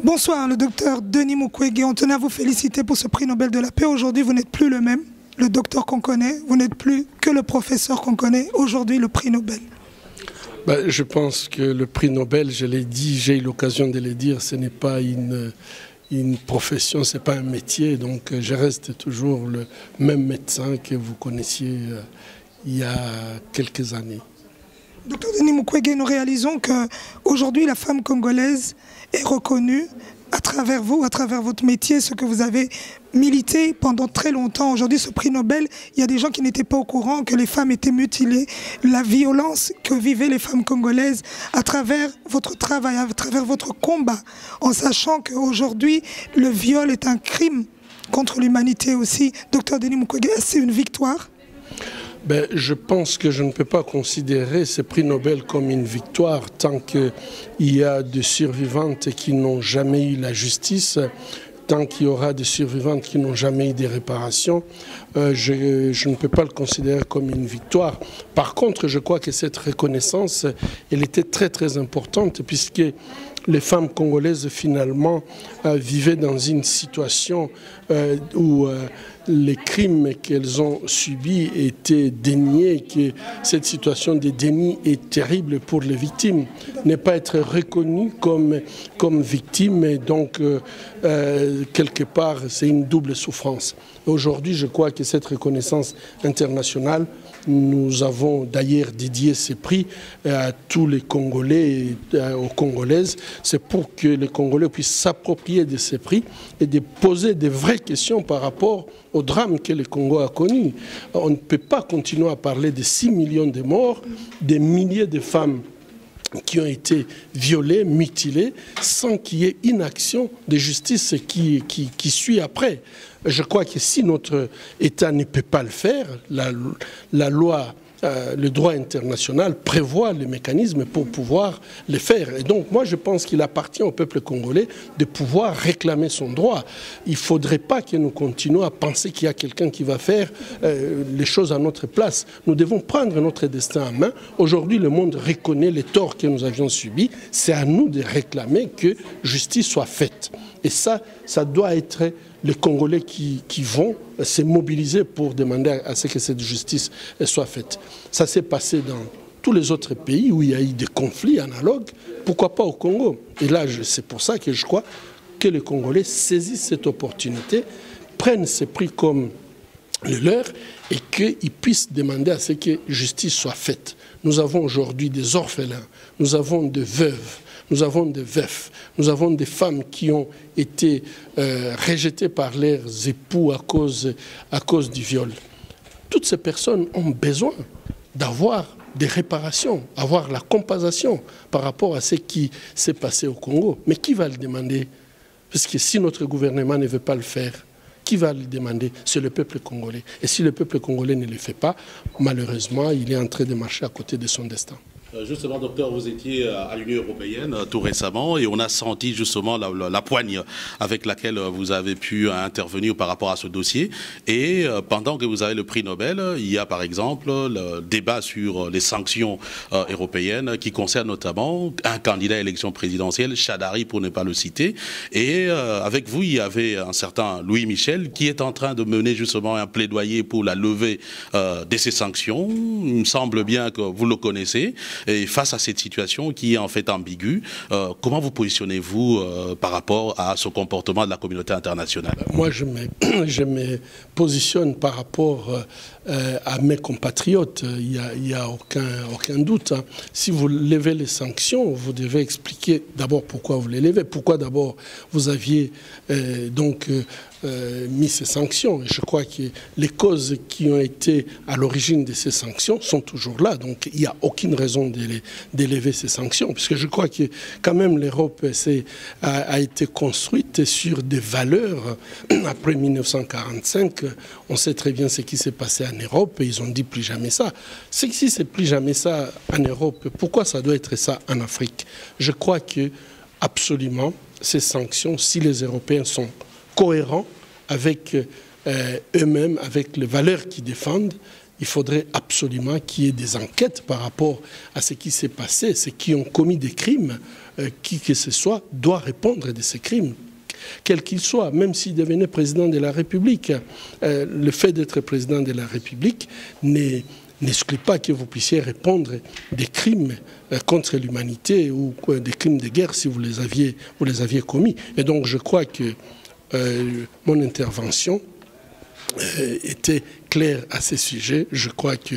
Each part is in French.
Bonsoir, le docteur Denis Mukwege. On tenait à vous féliciter pour ce prix Nobel de la paix. Aujourd'hui, vous n'êtes plus le même, le docteur qu'on connaît. Vous n'êtes plus que le professeur qu'on connaît. Aujourd'hui, le prix Nobel. Je pense que le prix Nobel, je l'ai dit, j'ai eu l'occasion de le dire, ce n'est pas une profession, ce n'est pas un métier. Donc je reste toujours le même médecin que vous connaissiez il y a quelques années. Docteur Denis Mukwege, nous réalisons qu'aujourd'hui, la femme congolaise est reconnue à travers vous, à travers votre métier, ce que vous avez milité pendant très longtemps. Aujourd'hui, ce prix Nobel, il y a des gens qui n'étaient pas au courant que les femmes étaient mutilées. La violence que vivaient les femmes congolaises à travers votre travail, à travers votre combat, en sachant qu'aujourd'hui, le viol est un crime contre l'humanité aussi. Docteur Denis Mukwege, c'est une victoire? Je pense que je ne peux pas considérer ce prix Nobel comme une victoire tant qu'il y a des survivantes qui n'ont jamais eu la justice, tant qu'il y aura des survivantes qui n'ont jamais eu des réparations. Je ne peux pas le considérer comme une victoire. Par contre, je crois que cette reconnaissance, elle était très très importante puisque les femmes congolaises finalement vivaient dans une situation où les crimes qu'elles ont subis étaient déniés, que cette situation de déni est terrible pour les victimes. Ne pas être reconnues comme victimes, et donc quelque part c'est une double souffrance. Aujourd'hui, je crois que cette reconnaissance internationale, nous avons d'ailleurs dédié ces prix à tous les Congolais et aux Congolaises. C'est pour que les Congolais puissent s'approprier de ces prix et de poser des vraies questions par rapport au drame que le Congo a connu. On ne peut pas continuer à parler de 6 millions de morts, des milliers de femmes qui ont été violées, mutilées, sans qu'il y ait une action de justice qui suit après. Je crois que si notre État ne peut pas le faire, la loi, le droit international prévoit les mécanismes pour pouvoir le faire. Et donc moi je pense qu'il appartient au peuple congolais de pouvoir réclamer son droit. Il ne faudrait pas que nous continuions à penser qu'il y a quelqu'un qui va faire les choses à notre place. Nous devons prendre notre destin en main. Aujourd'hui le monde reconnaît les torts que nous avions subis. C'est à nous de réclamer que justice soit faite. Et ça doit être les Congolais qui vont se mobiliser pour demander à ce que cette justice soit faite. Ça s'est passé dans tous les autres pays où il y a eu des conflits analogues. Pourquoi pas au Congo? Et là, c'est pour ça que je crois que les Congolais saisissent cette opportunité, prennent ces prix comme le leur et qu'ils puissent demander à ce que justice soit faite. Nous avons aujourd'hui des orphelins, nous avons des veuves, nous avons des veufs, nous avons des femmes qui ont été rejetées par leurs époux à cause du viol. Toutes ces personnes ont besoin d'avoir des réparations, avoir la compensation par rapport à ce qui s'est passé au Congo. Mais qui va le demander? Parce que si notre gouvernement ne veut pas le faire, qui va le demander? C'est le peuple congolais. Et si le peuple congolais ne le fait pas, malheureusement, il est en train de marcher à côté de son destin. Justement, docteur, vous étiez à l'Union européenne tout récemment et on a senti justement la poigne avec laquelle vous avez pu intervenir par rapport à ce dossier. Et pendant que vous avez le prix Nobel, il y a par exemple le débat sur les sanctions européennes qui concernent notamment un candidat à l'élection présidentielle, Chadari pour ne pas le citer. Et avec vous, il y avait un certain Louis Michel qui est en train de mener justement un plaidoyer pour la levée de ces sanctions. Il me semble bien que vous le connaissez. Et face à cette situation qui est en fait ambiguë, comment vous positionnez-vous par rapport à ce comportement de la communauté internationale? Moi, je me positionne par rapport à mes compatriotes. Il n'y a aucun doute. Hein. Si vous levez les sanctions, vous devez expliquer d'abord pourquoi vous les levez. Pourquoi d'abord vous aviez mis ces sanctions. Et je crois que les causes qui ont été à l'origine de ces sanctions sont toujours là. Donc il n'y a aucune raison d'élever ces sanctions. Puisque je crois que quand même l'Europe a été construite sur des valeurs. Après 1945, on sait très bien ce qui s'est passé en Europe et ils ont dit plus jamais ça. Si c'est plus jamais ça en Europe, pourquoi ça doit être ça en Afrique? Je crois que absolument ces sanctions, si les Européens sont cohérents avec eux-mêmes, avec les valeurs qu'ils défendent, il faudrait absolument qu'il y ait des enquêtes par rapport à ce qui s'est passé. Ceux qui ont commis des crimes, qui que ce soit, doit répondre de ces crimes, quel qu'il soit, même s'il devenait président de la République. Le fait d'être président de la République n'exclut pas que vous puissiez répondre des crimes contre l'humanité ou des crimes de guerre si vous les aviez commis. Et donc je crois que mon intervention était claire à ce sujet. Je crois que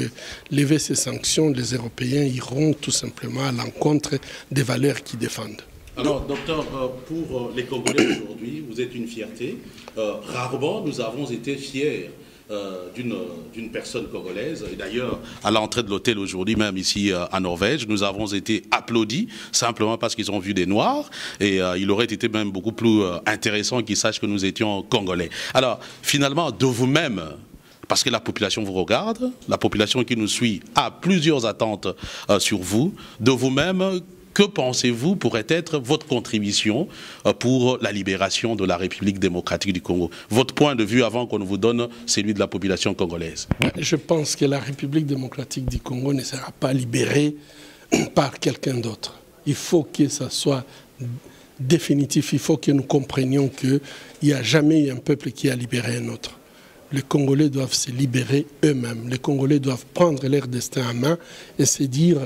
lever ces sanctions, les Européens iront tout simplement à l'encontre des valeurs qu'ils défendent. Alors, docteur, pour les Congolais aujourd'hui, vous êtes une fierté. Rarement nous avons été fiers d'une personne congolaise. Et d'ailleurs, à l'entrée de l'hôtel aujourd'hui, même ici en Norvège, nous avons été applaudis simplement parce qu'ils ont vu des Noirs. Et il aurait été même beaucoup plus intéressant qu'ils sachent que nous étions Congolais. Alors, finalement, de vous-même, parce que la population vous regarde, la population qui nous suit a plusieurs attentes sur vous, de vous-même, que pensez-vous pourrait être votre contribution pour la libération de la République démocratique du Congo? Votre point de vue avant qu'on vous donne celui de la population congolaise. Je pense que la République démocratique du Congo ne sera pas libérée par quelqu'un d'autre. Il faut que ça soit définitif, il faut que nous comprenions qu'il n'y a jamais eu un peuple qui a libéré un autre. Les Congolais doivent se libérer eux-mêmes. Les Congolais doivent prendre leur destin en main et se dire...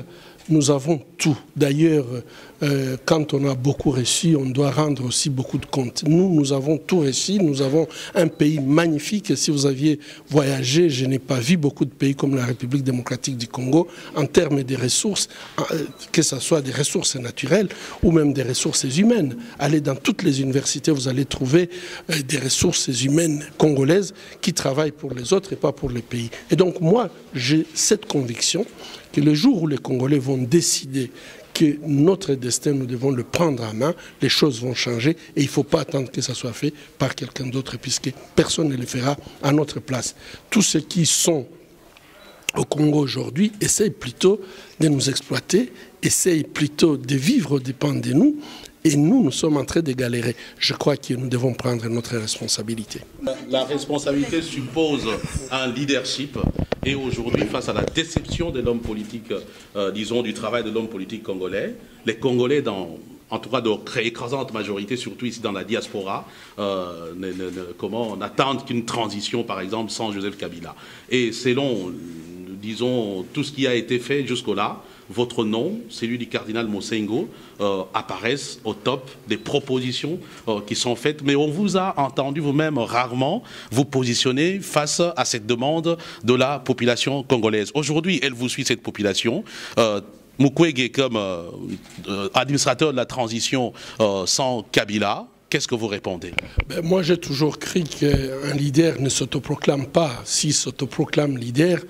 Nous avons tout. D'ailleurs, quand on a beaucoup reçu, on doit rendre aussi beaucoup de comptes. Nous avons tout reçu. Nous avons un pays magnifique. Et si vous aviez voyagé, je n'ai pas vu beaucoup de pays comme la République démocratique du Congo en termes de ressources, que ce soit des ressources naturelles ou même des ressources humaines. Allez dans toutes les universités, vous allez trouver des ressources humaines congolaises qui travaillent pour les autres et pas pour les pays. Et donc moi, j'ai cette conviction que le jour où les Congolais vont décider que notre destin, nous devons le prendre en main, les choses vont changer et il ne faut pas attendre que ça soit fait par quelqu'un d'autre puisque personne ne le fera à notre place. Tous ceux qui sont au Congo aujourd'hui essayent plutôt de nous exploiter, essayent plutôt de vivre aux dépens de nous. Et nous sommes en train de galérer. Je crois que nous devons prendre notre responsabilité. La responsabilité suppose un leadership. Et aujourd'hui, face à la déception de l'homme politique, disons, du travail de l'homme politique congolais, les Congolais, en tout cas de écrasante majorité, surtout ici dans la diaspora, n'attendent qu'une transition, par exemple, sans Joseph Kabila. Et selon, disons, tout ce qui a été fait jusque-là, votre nom, celui du cardinal Mosengo, apparaissent au top des propositions qui sont faites. Mais on vous a entendu vous-même rarement vous positionner face à cette demande de la population congolaise. Aujourd'hui, elle vous suit, cette population. Mukwege comme administrateur de la transition sans Kabila. Qu'est-ce que vous répondez? Moi, j'ai toujours cru qu'un leader ne s'autoproclame pas. S'il s'autoproclame leader,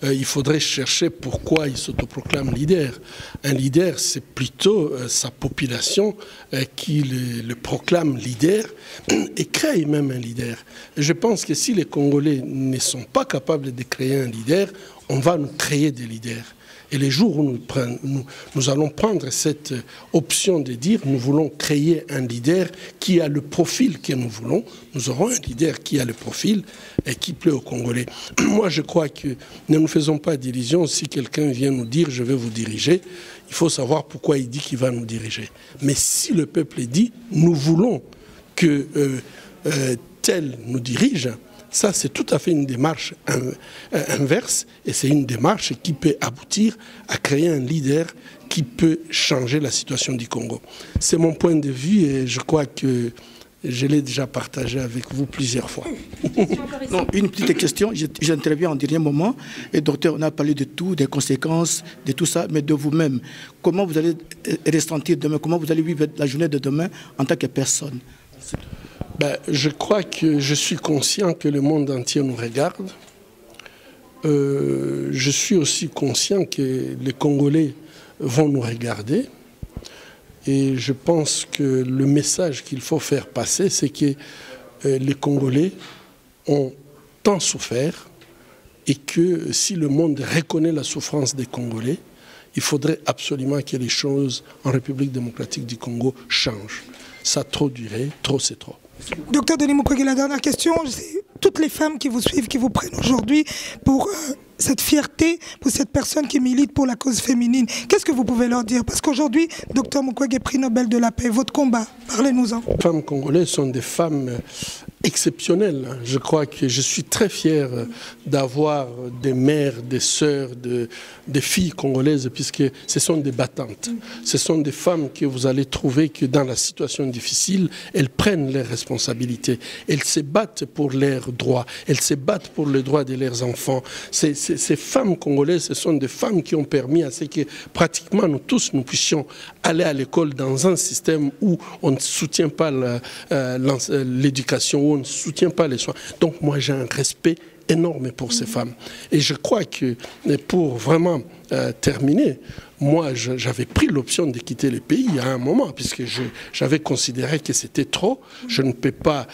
il faudrait chercher pourquoi il s'autoproclame leader. Un leader, c'est plutôt sa population qui le proclame leader et crée même un leader. Je pense que si les Congolais ne sont pas capables de créer un leader, on va nous créer des leaders. Et les jours où nous allons prendre cette option de dire nous voulons créer un leader qui a le profil que nous voulons, nous aurons un leader qui a le profil et qui plaît aux Congolais. Moi, je crois que ne nous faisons pas d'illusions. Si quelqu'un vient nous dire je vais vous diriger, il faut savoir pourquoi il dit qu'il va nous diriger. Mais si le peuple dit nous voulons que tel nous dirige, ça, c'est tout à fait une démarche inverse et c'est une démarche qui peut aboutir à créer un leader qui peut changer la situation du Congo. C'est mon point de vue et je crois que je l'ai déjà partagé avec vous plusieurs fois. Non, une petite question, j'interviens en dernier moment et docteur, on a parlé de tout, des conséquences, de tout ça, mais de vous-même. Comment vous allez ressentir demain, comment vous allez vivre la journée de demain en tant que personne? Je crois que je suis conscient que le monde entier nous regarde. Je suis aussi conscient que les Congolais vont nous regarder. Et je pense que le message qu'il faut faire passer, c'est que les Congolais ont tant souffert et que si le monde reconnaît la souffrance des Congolais, il faudrait absolument que les choses en République démocratique du Congo changent. Ça a trop duré, trop c'est trop. Docteur Denis Mukwege, la dernière question, c'est toutes les femmes qui vous suivent, qui vous prennent aujourd'hui pour cette fierté pour cette personne qui milite pour la cause féminine. Qu'est-ce que vous pouvez leur dire? Parce qu'aujourd'hui, Dr Mukwege, prix Nobel de la paix, votre combat, parlez-nous-en. Les femmes congolaises sont des femmes exceptionnelles. Je crois que je suis très fier d'avoir des mères, des sœurs, des filles congolaises, puisque ce sont des battantes. Ce sont des femmes que vous allez trouver que dans la situation difficile, elles prennent leurs responsabilités. Elles se battent pour leurs droits. Elles se battent pour les droits de leurs enfants. Ces femmes congolaises, ce sont des femmes qui ont permis à ce que pratiquement nous tous, nous puissions aller à l'école dans un système où on ne soutient pas l'éducation, où on ne soutient pas les soins. Donc moi j'ai un respect énorme pour ces femmes. Et je crois que pour vraiment terminer, moi j'avais pris l'option de quitter le pays à un moment, puisque j'avais considéré que c'était trop. Je ne peux pas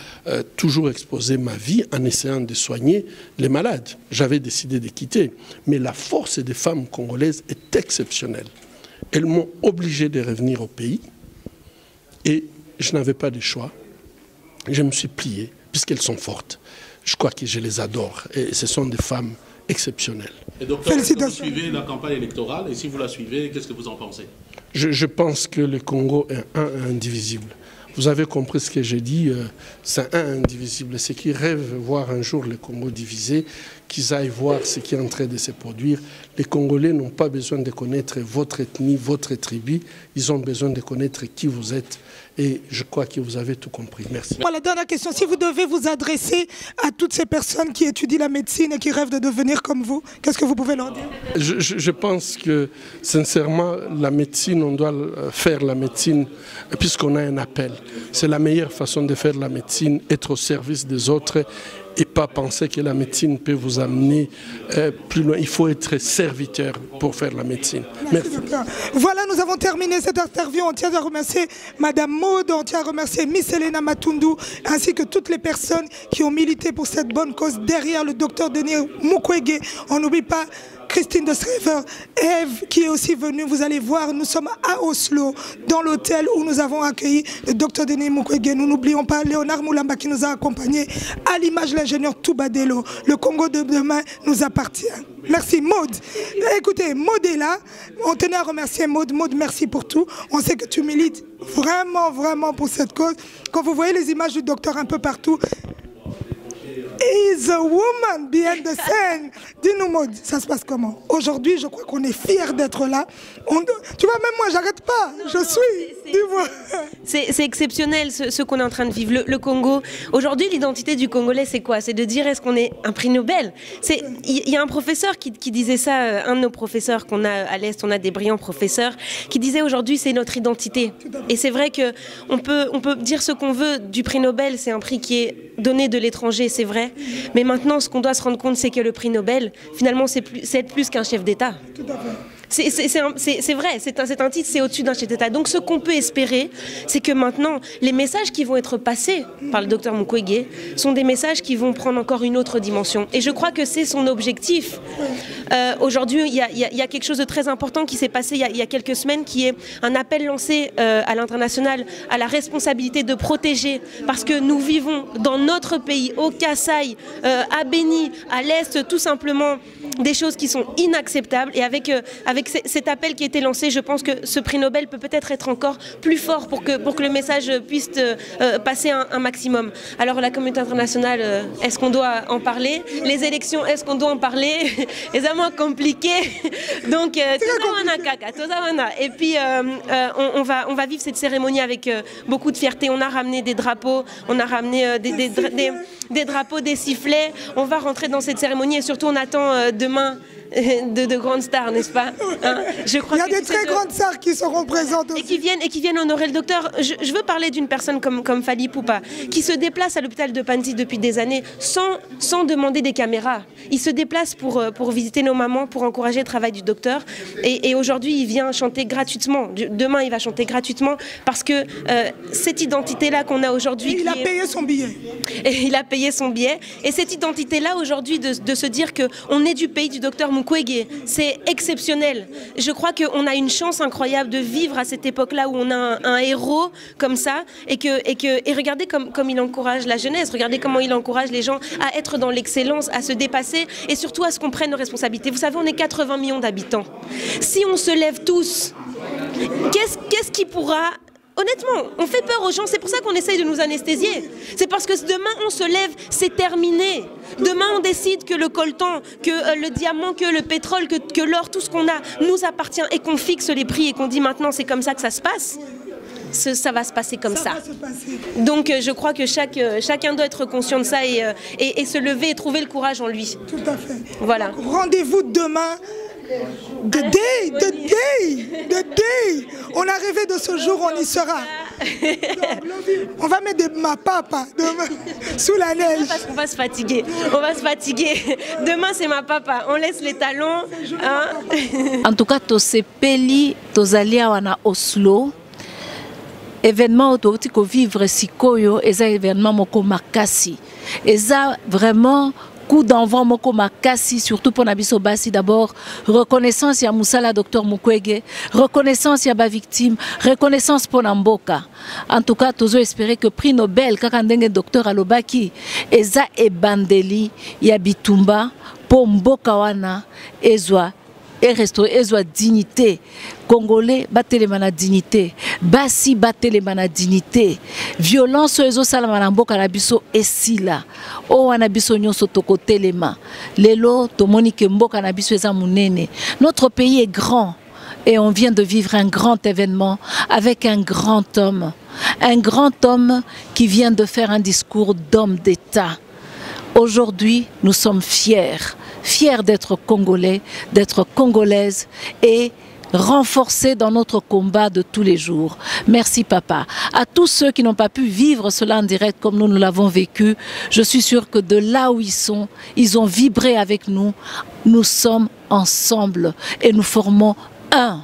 toujours exposer ma vie en essayant de soigner les malades. J'avais décidé de quitter. Mais la force des femmes congolaises est exceptionnelle. Elles m'ont obligé de revenir au pays et je n'avais pas de choix. Je me suis plié, puisqu'elles sont fortes. Je crois que je les adore et ce sont des femmes exceptionnelles. Et docteur, est-ce que vous suivez la campagne électorale et si vous la suivez, qu'est-ce que vous en pensez? Je pense que le Congo est un et indivisible. Vous avez compris ce que j'ai dit, c'est un indivisible. Ceux qui rêvent voir un jour le Congo divisé, qu'ils aillent voir ce qui est en train de se produire. Les Congolais n'ont pas besoin de connaître votre ethnie, votre tribu. Ils ont besoin de connaître qui vous êtes. Et je crois que vous avez tout compris. Merci. La dernière question, si vous devez vous adresser à toutes ces personnes qui étudient la médecine et qui rêvent de devenir comme vous, qu'est-ce que vous pouvez leur dire? Je pense que, sincèrement, la médecine, on doit faire la médecine puisqu'on a un appel. C'est la meilleure façon de faire la médecine, être au service des autres et pas penser que la médecine peut vous amener plus loin. Il faut être serviteur pour faire la médecine. Merci. Voilà, nous avons terminé cette interview. On tient à remercier Madame Maud, on tient à remercier Miss Elena Matundu, ainsi que toutes les personnes qui ont milité pour cette bonne cause derrière le docteur Denis Mukwege. On n'oublie pas Christine de Strever, Eve qui est aussi venue, vous allez voir, nous sommes à Oslo, dans l'hôtel où nous avons accueilli le docteur Denis Mukwege. Nous n'oublions pas Léonard Moulamba qui nous a accompagnés, à l'image l'ingénieur Toubadelo. Le Congo de demain nous appartient. Merci Maud. Écoutez, Maud est là, on tenait à remercier Maud. Maud, merci pour tout. On sait que tu milites vraiment, vraiment pour cette cause. Quand vous voyez les images du docteur un peu partout, is a woman behind the scene. Dis-nous, Maud, ça se passe comment? Aujourd'hui, je crois qu'on est fiers d'être là. Tu vois, même moi, j'arrête pas. Je suis. Dis-moi. C'est exceptionnel ce qu'on est en train de vivre. Le Congo, aujourd'hui, l'identité du Congolais, c'est quoi? C'est de dire, est-ce qu'on est un prix Nobel? Il y a un professeur qui disait ça, un de nos professeurs qu'on a à l'Est, on a des brillants professeurs, qui disait aujourd'hui, c'est notre identité. Et c'est vrai qu'on peut dire ce qu'on veut du prix Nobel, c'est un prix qui est donné de l'étranger, c'est vrai. Mais maintenant, ce qu'on doit se rendre compte, c'est que le prix Nobel, finalement, c'est être plus qu'un chef d'État. Tout à fait. C'est vrai, c'est un titre, c'est au-dessus d'un chef d'État. Donc ce qu'on peut espérer, c'est que maintenant, les messages qui vont être passés par le docteur Mukwege sont des messages qui vont prendre encore une autre dimension. Et je crois que c'est son objectif. Aujourd'hui, il y a quelque chose de très important qui s'est passé il y a quelques semaines, qui est un appel lancé à l'international à la responsabilité de protéger, parce que nous vivons dans notre pays, au Kasaï, à Beni, à l'Est, tout simplement, des choses qui sont inacceptables. Et avec cet appel qui a été lancé, je pense que ce prix Nobel peut peut-être être encore plus fort pour que le message puisse passer un maximum. Alors la communauté internationale, est-ce qu'on doit en parler? Les élections, est-ce qu'on doit en parler? C'est vraiment compliqué. Donc, et puis on va vivre cette cérémonie avec beaucoup de fierté. On a ramené des drapeaux, on a ramené des drapeaux, des sifflets. On va rentrer dans cette cérémonie et surtout on attend demain de grandes stars, n'est-ce pas, hein? Je crois Il y a des très grandes stars qui seront présentes aussi. Et qui viennent honorer le docteur. Je veux parler d'une personne comme Fally Poupa, qui se déplace à l'hôpital de Panzi depuis des années sans demander des caméras. Il se déplace pour visiter nos mamans, pour encourager le travail du docteur. Et aujourd'hui, il vient chanter gratuitement. Demain, il va chanter gratuitement parce que cette identité-là qu'on a aujourd'hui... Il a payé son billet. Et il a payé son billet. Et cette identité-là aujourd'hui de se dire qu'on est du pays du docteur Mukwege, c'est exceptionnel. Je crois qu'on a une chance incroyable de vivre à cette époque-là où on a un héros comme ça et regardez comme il encourage la jeunesse, regardez comment il encourage les gens à être dans l'excellence, à se dépasser et surtout à ce qu'on prenne nos responsabilités. Vous savez, on est 80 millions d'habitants. Si on se lève tous, qu'est-ce qui pourra... Honnêtement, on fait peur aux gens, c'est pour ça qu'on essaye de nous anesthésier. C'est parce que demain on se lève, c'est terminé. Demain on décide que le coltan, que le diamant, que le pétrole, que l'or, tout ce qu'on a nous appartient et qu'on fixe les prix et qu'on dit maintenant c'est comme ça que ça se passe. Ça va se passer comme ça. Donc je crois que chacun doit être conscient de ça et se lever et trouver le courage en lui. Tout à fait. Voilà. Rendez-vous demain. The day. On a rêvé de ce jour, on y sera. On va mettre ma papa demain, sous la neige. Parce qu'on va se fatiguer. On va se fatiguer. Demain, c'est ma papa. On laisse les talons. Hein? En tout cas, tosepeli, tozalia wana Oslo. Événement autour vivre sikoyo, eza événement moko makasi. Eza vraiment coup d'envoi moko makasi, surtout pour Nabiso Bassi. D'abord, reconnaissance ya Moussala Dr Mukwege, reconnaissance ya ba victime, reconnaissance pour Namboka. En tout cas, tozo espérer que prix Nobel kaka ndenge Dr Alobaki eza ebandeli ya bitumba pour mboka wana ezwa et restaurer ezwa dignité. Congolais batelema na dignité, Bassi batelema na dignité. Violence ezo salama na mboka na biso esila. O wana biso nyonso tokotelema. Lelo tomoni ke mboka na biso eza munene. Notre pays est grand et on vient de vivre un grand événement avec un grand homme. Un grand homme qui vient de faire un discours d'homme d'État. Aujourd'hui, nous sommes fiers d'être Congolais, d'être Congolaises et renforcés dans notre combat de tous les jours. Merci papa. À tous ceux qui n'ont pas pu vivre cela en direct comme nous l'avons vécu, je suis sûre que de là où ils sont, ils ont vibré avec nous. Nous sommes ensemble et nous formons un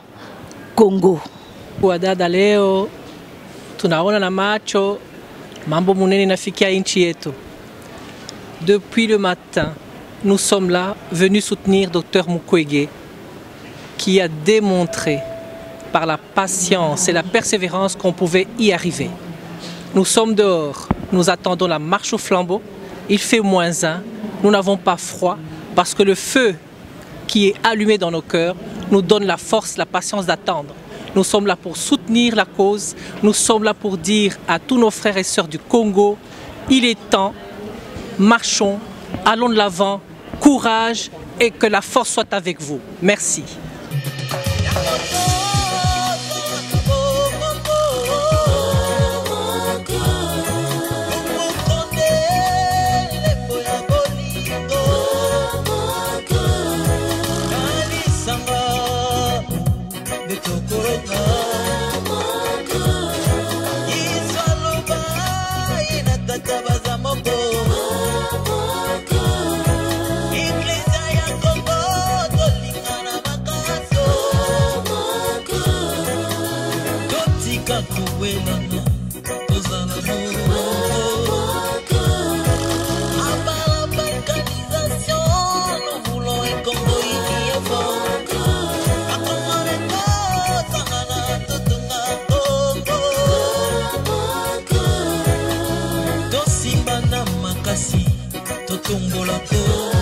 Congo. Wadada leo tunaona na macho mambo munene nafikia nchi yetu. Depuis le matin, nous sommes là, venus soutenir Dr Mukwege, qui a démontré par la patience et la persévérance qu'on pouvait y arriver. Nous sommes dehors, nous attendons la marche au flambeau, il fait -1, nous n'avons pas froid, parce que le feu qui est allumé dans nos cœurs nous donne la force, la patience d'attendre. Nous sommes là pour soutenir la cause, nous sommes là pour dire à tous nos frères et sœurs du Congo, il est temps, marchons, allons de l'avant, courage et que la force soit avec vous. Merci. Makasi, totombola ko